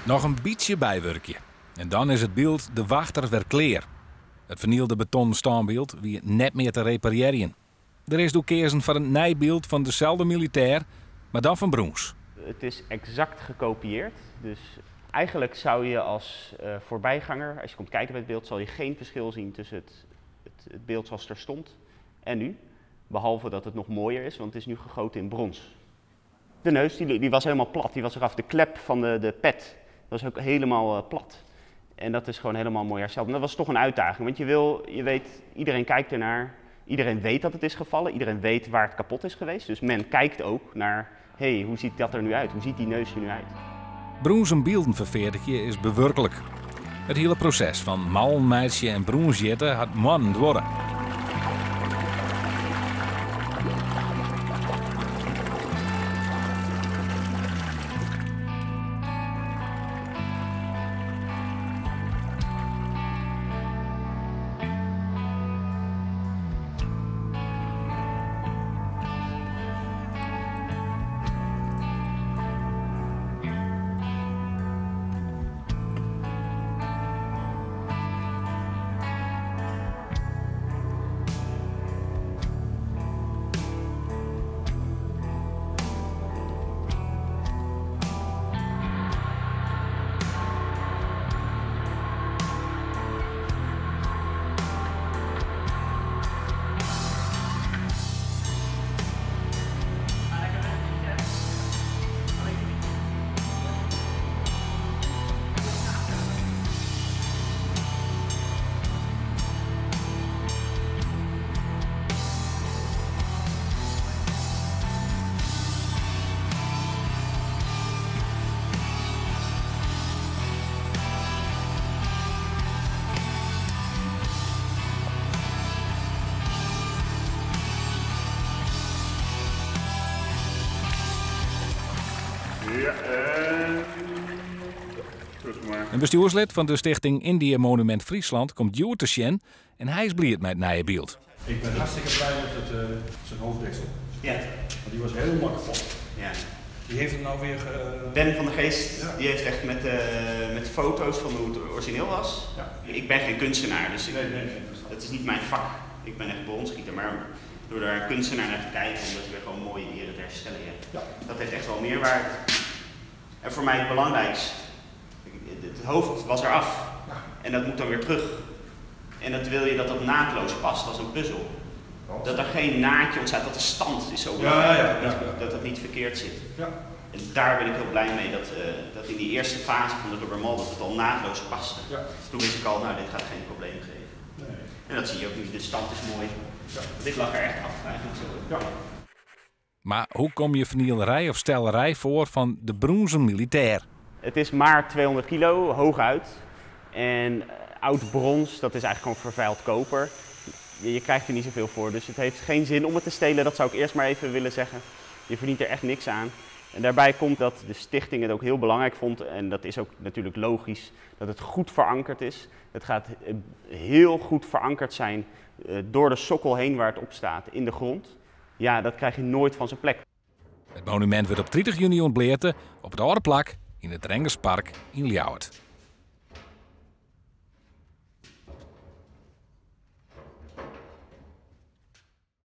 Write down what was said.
Nog een beetje bijwerkje. En dan is het beeld de wachter weer klaar. Het vernielde betonnen standbeeld wie net meer te repareren. Er is doorkeersen van een nijbeeld van dezelfde militair, maar dan van Broens. Het is exact gekopieerd. Dus eigenlijk zou je als voorbijganger, als je komt kijken bij het beeld, zal je geen verschil zien tussen het beeld zoals het er stond en nu. Behalve dat het nog mooier is, want het is nu gegoten in brons. De neus die was helemaal plat, die was eraf. De klep van de pet was ook helemaal plat. En dat is gewoon helemaal mooi hersteld. En dat was toch een uitdaging, want je weet, iedereen kijkt ernaar. Iedereen weet dat het is gevallen, iedereen weet waar het kapot is geweest. Dus men kijkt ook naar, hé, hoe ziet dat er nu uit? Hoe ziet die neus er nu uit? Broens een beeldenverveerdigje is bewerkelijk. Het hele proces van malen, meisje en broensjetten had mannen worden. Ja, Een bestuurslid van de stichting Indië Monument Friesland komt Joert te Sjen en hij is blij met het nieuwe beeld. ik ben hartstikke blij met zijn hoofddeksel. Ja. Want die was helemaal kapot. Ja. Die heeft hem nou weer... Ben van der Geest, Ja. die heeft echt met foto's van hoe het origineel was. Ja. Ik ben geen kunstenaar, dus Nee. dat is niet mijn vak. Ik ben echt bronschieter, maar door daar een kunstenaar naar te kijken, om dat weer gewoon mooi ere te herstellen, Ja. dat heeft echt wel meerwaarde. En voor mij het belangrijkste, het hoofd was eraf en dat moet dan weer terug. En dat wil je dat dat naadloos past als een puzzel. Dat er geen naadje ontstaat, dat de stand is zo belangrijk, dat het niet verkeerd zit. Ja. En daar ben ik heel blij mee, dat in die eerste fase van de rubbermal dat het al naadloos paste. Ja. Toen wist ik al, nou dit gaat geen probleem geven. Nee. En dat zie je ook nu, de stand is mooi. Ja. Dit lag er echt af eigenlijk zo. Ja. Maar hoe kom je vernielerij of stellerij voor van de Broense militair? Het is maar 200 kilo, hooguit. En oud brons, dat is eigenlijk gewoon vervuild koper. Je krijgt er niet zoveel voor, dus het heeft geen zin om het te stelen. Dat zou ik eerst maar even willen zeggen. Je verdient er echt niks aan. En daarbij komt dat de stichting het ook heel belangrijk vond, en dat is ook natuurlijk logisch, dat het goed verankerd is. Het gaat heel goed verankerd zijn door de sokkel heen waar het op staat, in de grond. Ja, dat krijg je nooit van zijn plek. Het monument werd op 30 juni ontbleerd op het oude plak in het Rengerspark in Ljouwert.